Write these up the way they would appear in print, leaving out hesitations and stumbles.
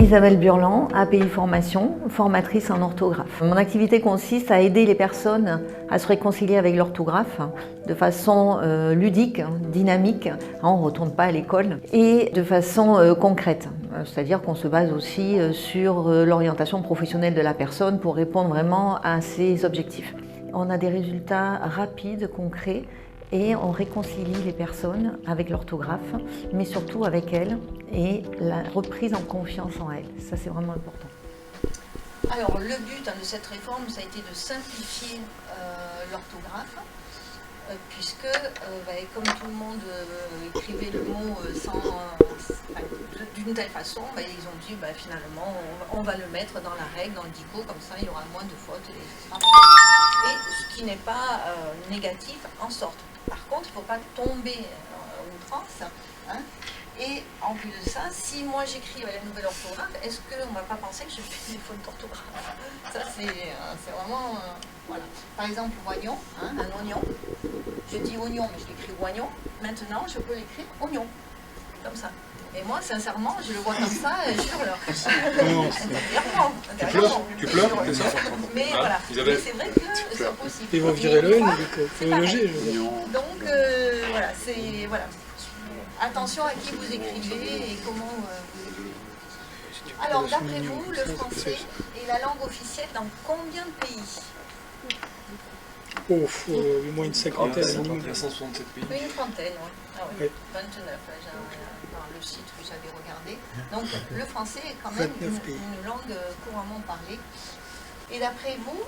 Isabelle Burland, API Formation, formatrice en orthographe. Mon activité consiste à aider les personnes à se réconcilier avec l'orthographe de façon ludique, dynamique, on ne retourne pas à l'école, et de façon concrète. C'est-à-dire qu'on se base aussi sur l'orientation professionnelle de la personne pour répondre vraiment à ses objectifs. On a des résultats rapides, concrets, et on réconcilie les personnes avec l'orthographe, mais surtout avec elles et la reprise en confiance en elles. Ça, c'est vraiment important. Alors, le but de cette réforme, ça a été de simplifier l'orthographe, puisque, comme tout le monde écrivait le mot d'une telle façon, ils ont dit finalement on va le mettre dans la règle, dans le dico, comme ça il y aura moins de fautes, etc. Et ce qui n'est pas négatif en sorte. Par contre, il ne faut pas tomber en outrance. Et en plus de ça, si moi j'écris la nouvelle orthographe, est-ce qu'on ne va pas penser que je fais des fautes d'orthographe? Ça, c'est vraiment... voilà. Par exemple, oignon, un oignon. Je dis oignon, mais je l'écris oignon. Maintenant, je peux l'écrire oignon. Comme ça. Et moi, sincèrement, je le vois comme ça et je hurle. Intérieurement. Tu pleures, c'est ça? Mais voilà. Mais c'est vrai que c'est possible. Ils vont virer le N, il faut loger. Donc, voilà, c'est... Voilà. Attention à qui vous écrivez et comment vous écrivez. Alors, d'après vous, le français est la langue officielle dans combien de pays? Oh, au moins une cinquantaine. 167 pays. Oui, une trentaine, oui. Ah, oui. 29, dans le site que j'avais regardé. Donc, le français est quand même une langue couramment parlée. Et d'après vous,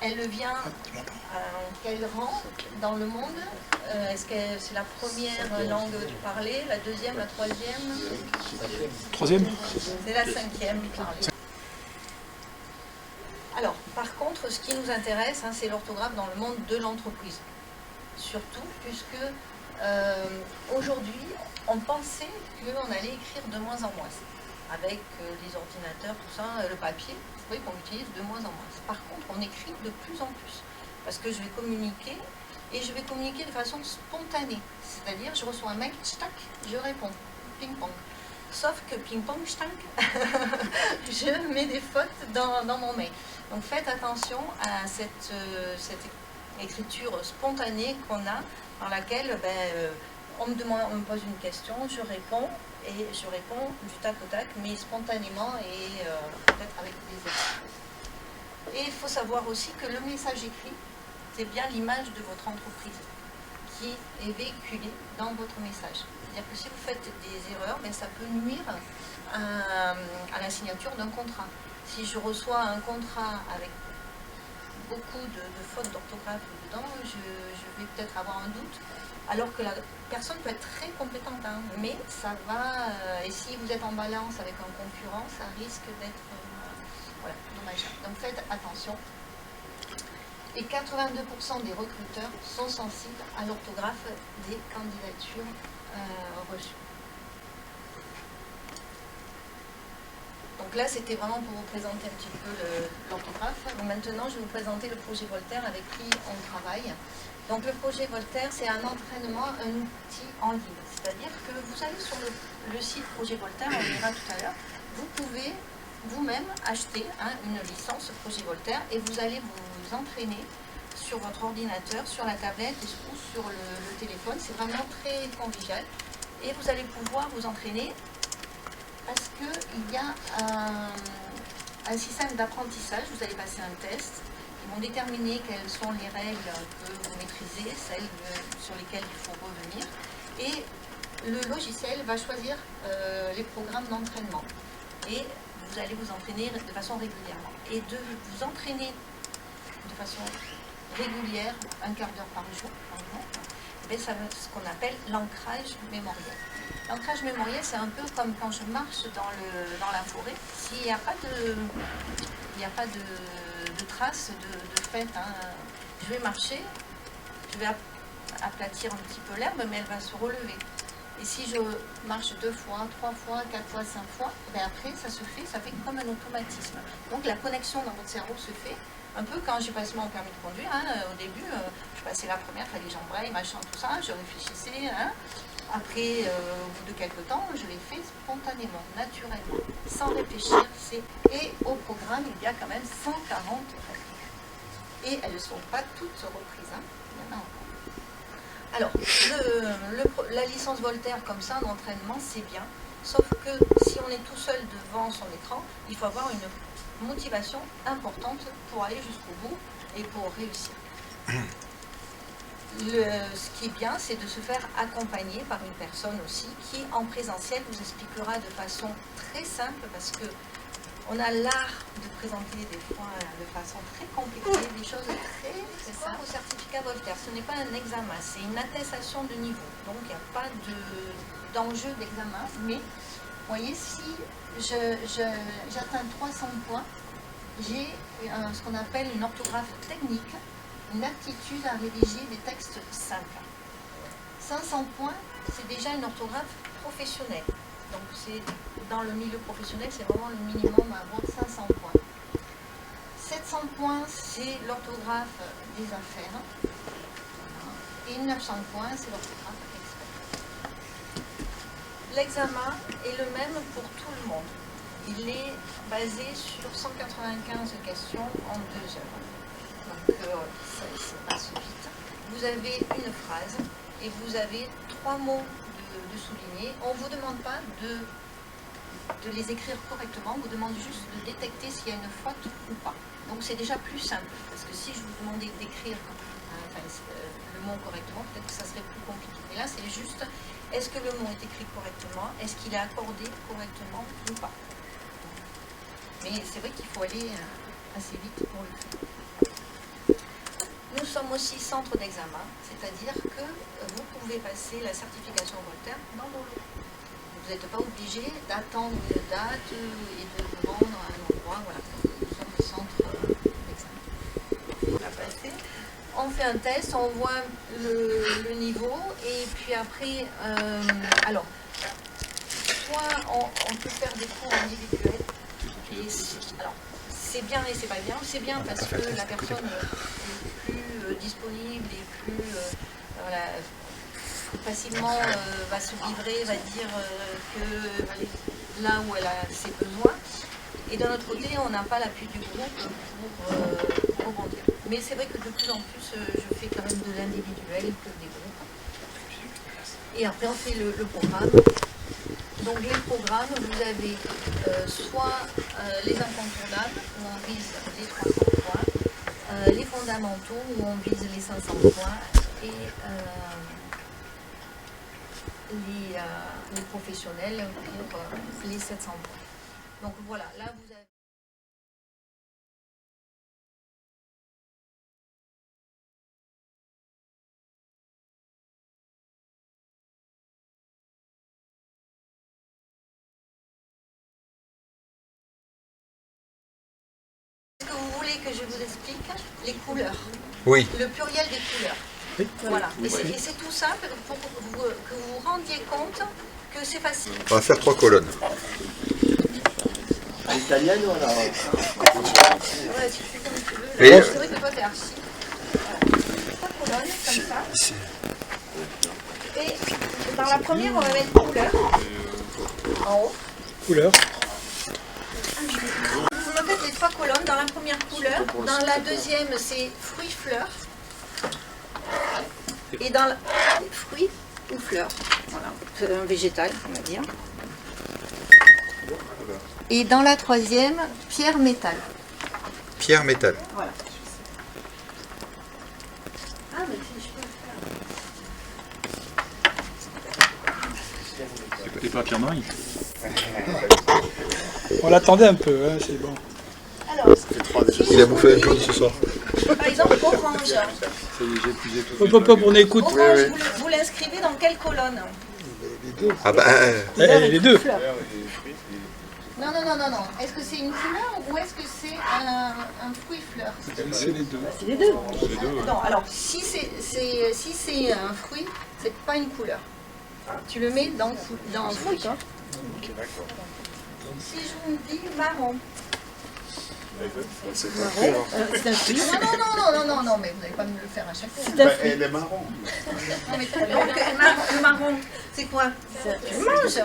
elle vient en quel rang dans le monde? Est-ce que c'est la première langue parlée, la deuxième, la troisième? Troisième? C'est la cinquième parlée. Alors, par contre, ce qui nous intéresse, c'est l'orthographe dans le monde de l'entreprise. Surtout puisque aujourd'hui, on pensait qu'on allait écrire de moins en moins. Avec les ordinateurs, tout ça, le papier, vous voyez qu'on utilise de moins en moins. Par contre, on écrit de plus en plus. Parce que je vais communiquer, et je vais communiquer de façon spontanée. C'est-à-dire, je reçois un mail, tac, je réponds, ping-pong. Sauf que ping-pong, tac, je mets des fautes dans mon mail. Donc faites attention à cette écriture spontanée qu'on a, dans laquelle on me pose une question, je réponds, et je réponds du tac au tac, mais spontanément et peut-être avec des erreurs. Et il faut savoir aussi que le message écrit, c'est bien l'image de votre entreprise qui est véhiculée dans votre message. C'est-à-dire que si vous faites des erreurs, ça peut nuire à la signature d'un contrat. Si je reçois un contrat avec beaucoup de fautes d'orthographe dedans, je vais peut-être avoir un doute. Alors que la personne peut être très compétente, mais ça va, et si vous êtes en balance avec un concurrent, ça risque d'être dommageable. Donc faites attention. Et 82% des recruteurs sont sensibles à l'orthographe des candidatures reçues. Donc là, c'était vraiment pour vous présenter un petit peu l'orthographe. Maintenant, je vais vous présenter le projet Voltaire avec qui on travaille. Donc le projet Voltaire, c'est un entraînement, un outil en ligne. C'est-à-dire que vous allez sur le site Projet Voltaire, on le verra tout à l'heure, vous pouvez vous-même acheter une licence Projet Voltaire et vous allez vous entraîner sur votre ordinateur, sur la tablette ou sur le téléphone. C'est vraiment très convivial. Et vous allez pouvoir vous entraîner parce qu'il y a un système d'apprentissage. Vous allez passer un test. Ils vont déterminer quelles sont les règles que vous maîtrisez, celles sur lesquelles il faut revenir. Et le logiciel va choisir les programmes d'entraînement. Et vous allez vous entraîner de façon régulièrement. Et de vous entraîner de façon régulière, un quart d'heure par jour, par exemple, ça va être ce qu'on appelle l'ancrage mémoriel. L'ancrage mémoriel, c'est un peu comme quand je marche dans la forêt. S'il n'y a pas de traces de fait, je vais marcher, je vais aplatir un petit peu l'herbe, mais elle va se relever. Et si je marche 2 fois, 3 fois, 4 fois, 5 fois, après ça fait comme un automatisme. Donc la connexion dans votre cerveau se fait, un peu quand j'ai passé mon permis de conduire, au début, je passais la première, il fallait que j'embraye, machin, tout ça, je réfléchissais. Après, au bout de quelques temps, je l'ai fait spontanément, naturellement, sans réfléchir. Et au programme, il y a quand même 140 répliques. Et elles ne sont pas toutes reprises. Hein. Il y en a encore. Alors, la licence Voltaire comme ça, en entraînement, c'est bien. Sauf que si on est tout seul devant son écran, il faut avoir une motivation importante pour aller jusqu'au bout et pour réussir. Ce qui est bien, c'est de se faire accompagner par une personne aussi qui, en présentiel, vous expliquera de façon très simple, parce que on a l'art de présenter des fois de façon très compliquée, des choses très simples. Au certificat Voltaire, ce n'est pas un examen, c'est une attestation de niveau. Donc il n'y a pas d'enjeu d'examen, mais vous voyez, si j'atteins 300 points, j'ai ce qu'on appelle une orthographe technique, une aptitude à rédiger des textes simples. 500 points, c'est déjà une orthographe professionnelle. Donc dans le milieu professionnel, c'est vraiment le minimum à avoir 500 points. 700 points, c'est l'orthographe des affaires. Et 900 points, c'est l'orthographe expert. L'examen est le même pour tout le monde. Il est basé sur 195 questions en 2 heures. Donc ça passe vite. Vous avez une phrase et vous avez 3 mots de souligner. On ne vous demande pas de les écrire correctement, on vous demande juste de détecter s'il y a une faute ou pas. Donc c'est déjà plus simple, parce que si je vous demandais d'écrire le mot correctement, peut-être que ça serait plus compliqué. Mais là c'est juste, est-ce que le mot est écrit correctement, est-ce qu'il est accordé correctement ou pas. Mais c'est vrai qu'il faut aller assez vite pour le faire. Nous sommes aussi centre d'examen, c'est-à-dire que vous pouvez passer la certification Voltaire dans vos lots. Vous n'êtes pas obligé d'attendre une date et de vous rendre à un endroit. Voilà. Nous sommes le centre d'examen. On a passé. On fait un test, on voit le niveau et puis après, alors, soit on peut faire des cours individuels. Alors, c'est bien et c'est pas bien. C'est bien parce que la personne est plus disponible et plus voilà, facilement va se livrer, va dire que là où elle a ses besoins. Et d'un autre côté, on n'a pas l'appui du groupe pour rebondir. Mais c'est vrai que de plus en plus, je fais quand même de l'individuel que des groupes. Et après, on fait le programme. Donc les programmes, vous avez soit les incontournables, où on vise les 300 points, les fondamentaux, où on vise les 500 points, et les professionnels pour les 700 points. Donc voilà, là vous avez... Est-ce que vous voulez que je vous explique les couleurs? Oui. Le pluriel des couleurs. Oui. Voilà. Et c'est tout simple pour que vous vous rendiez compte que c'est facile. On va faire 3 colonnes. À l'italienne ou alors Ouais, tu fais comme tu veux. Et C'est vrai que toi, t'es archi. Voilà. 3 colonnes, comme ça. Et dans la première, on va mettre couleur. En haut. Couleur. Vous me faites les 3 colonnes. Dans la première, couleur. Dans la deuxième, c'est fruits-fleurs. Et dans la... fruits ou fleurs. Voilà. C'est un végétal, on va dire. Et dans la troisième, pierre métal. pierre métal. Voilà. Ah, mais si je peux le faire. Et pas Pierre Marie. On l'attendait un peu, hein, c'est bon. Alors, Il a bouffé un jaune ce soir. par exemple, orange. Ça y est, j'ai épuisé tout. Hop, hop, hop, on écoute. Orange, vous l'inscrivez dans quelle colonne? Ah bah, Les deux. Fleurs. Non, non, non, non, non. Est-ce que c'est une couleur ou est-ce que c'est un fruit-fleur? C'est les deux. C'est les deux. Non, alors, si c'est un fruit, c'est pas une couleur. Tu le mets dans fruit. Si je vous dis marron. C'est un fruit. Non, mais vous n'allez pas me le faire à chaque fois. C'est un fruit. Elle est marron. Non, mais le marron, c'est quoi? Tu le manges.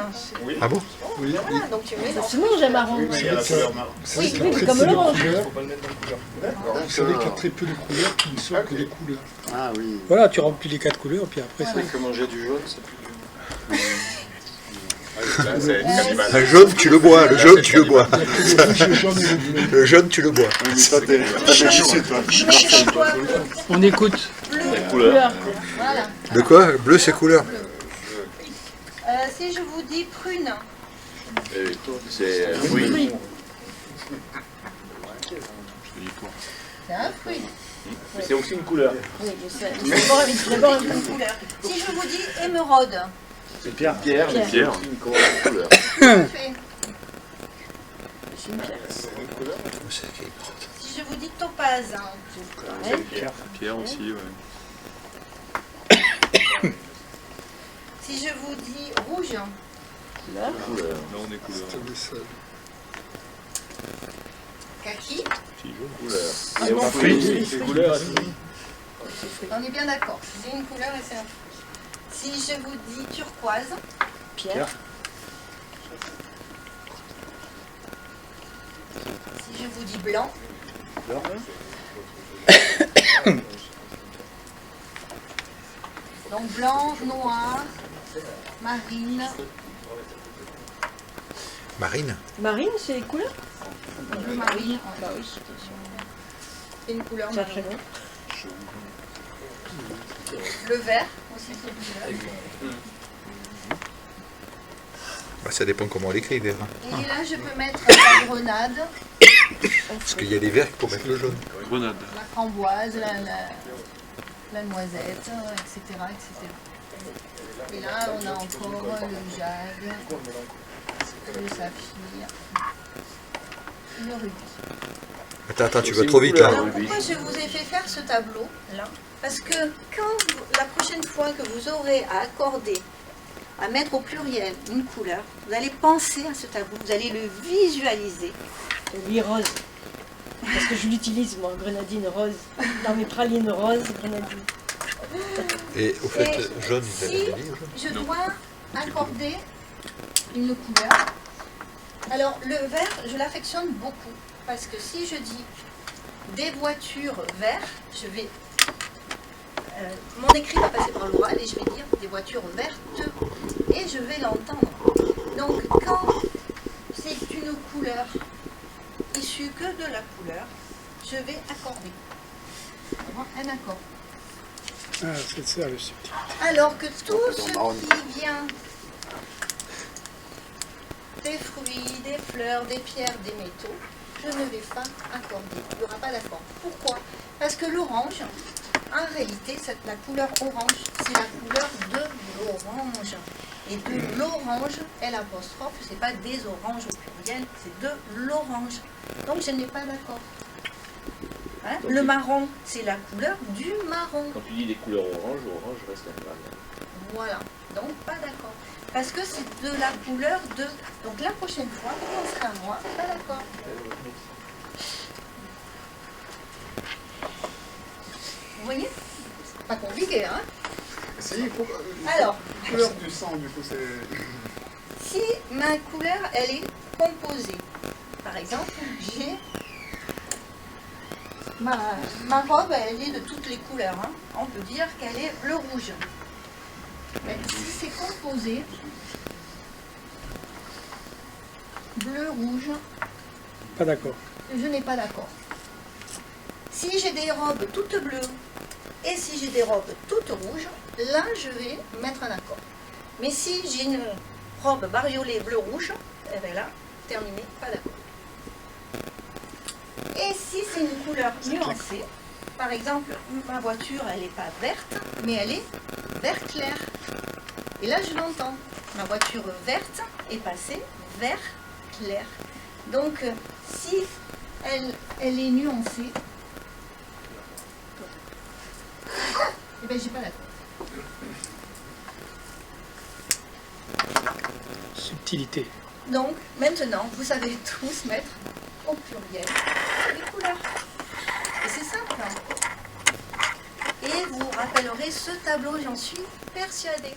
Ah bon? Oui, Voilà, donc tu mets dans... Ça se mange un marron. Oui, mais il y a la couleur marron. Oui, comme l'orange. Vous savez qu'il y a très peu de couleurs qui ne sont que des couleurs. Ah oui. Voilà, tu remplis les 4 couleurs, puis après, Voilà. c'est... Que manger du jaune, c'est plus dur. Un jaune, tu le bois. Le jaune, tu le bois. Le jaune et le bleu. Le jaune, tu le bois. Mais ça, t'es méchant, toi. Je mets dans quoi? Bleu. On écoute. Couleur. Voilà. De quoi? Bleu, c'est couleur. Si je vous dis prune, C'est Oui. c'est un fruit. Mais c'est aussi une couleur. Oui, je sais. D'abord, Une couleur. Si je vous dis émeraude, C'est Pierre. Pierre, Pierre. c'est aussi une couleur. fait. c'est une pierre. Si je vous dis topaz, Pierre aussi, ouais. si je vous dis rouge, Couleur. Couleur. Là, on est couleur. C'est des seuls. kaki, Couleur. Ah Et non, au fruit, fruit. c'est couleur. on est bien d'accord. C'est une couleur et c'est un fruit. Si je vous dis turquoise, Pierre. si je vous dis blanc, donc blanc, noir, marine, Marine? Marine, c'est couleur. bleu marine, Bah oui. c'est une couleur C'est marine. très bon. Le vert, aussi c'est une couleur. Bah, ça dépend comment on l'écrit, vert. Hein. Et là, je peux mettre la grenade, Parce qu'il y a des verts pour mettre le jaune. Grenade. la framboise, la noisette, etc., etc. Et là, on a encore le jade, le saphir, le rubis. Attends, tu vas trop vite là. Alors pourquoi je vous ai fait faire ce tableau là? Parce que la prochaine fois que vous aurez à accorder, à mettre au pluriel une couleur, vous allez penser à ce tableau, vous allez le visualiser. Et lui, rose. Parce que je l'utilise, moi, grenadine rose. Dans mes pralines roses, grenadine. Et au fait, Et jaune, vous avez si dit jaune? je dois accorder une couleur, alors le vert, je l'affectionne beaucoup. Parce que si je dis des voitures vertes, je vais... mon écrit va passer par l'oral et je vais dire des voitures vertes et je vais l'entendre. Donc quand c'est une couleur issue que de la couleur, je vais accorder. Avoir un accord. Ah, c'est ça le subtil. Alors que tout ce qui vient des fruits, des fleurs, des pierres, des métaux, je ne vais pas accorder. Il n'y aura pas d'accord. Pourquoi? Parce que l'orange, en réalité, la couleur orange, c'est la couleur de l'orange. Et de l'orange, L', c'est pas des oranges au pluriel, c'est de l'orange. Donc je n'ai pas d'accord. Hein? Le marron, c'est la couleur du marron. Quand tu dis des couleurs orange, orange reste animal. Voilà, donc pas d'accord. Parce que c'est de la couleur de... Donc la prochaine fois, on sera moi, pas d'accord. Vous voyez? C'est pas compliqué, hein? Si, il faut... Alors, couleur du sang, du coup, c'est... si ma couleur, elle est composée, par exemple, j'ai... Ma robe, elle est de toutes les couleurs. Hein. On peut dire qu'elle est bleu-rouge. Mais si c'est composé, bleu-rouge, Pas d'accord. je n'ai pas d'accord. Si j'ai des robes toutes bleues et si j'ai des robes toutes rouges, là, je vais mettre un accord. Mais si j'ai une robe bariolée bleu-rouge, eh bien là, terminé, pas d'accord. Et si c'est une couleur nuancée, par exemple, ma voiture, elle n'est pas verte, mais elle est vert clair. Et là, je l'entends. Ma voiture verte est passée vert clair. Donc, si elle est nuancée, eh bien, j'ai pas d'accord. Subtilité. Donc, maintenant, vous savez tous mettre au pluriel les couleurs. Et c'est simple. Et vous rappellerez ce tableau, j'en suis persuadée.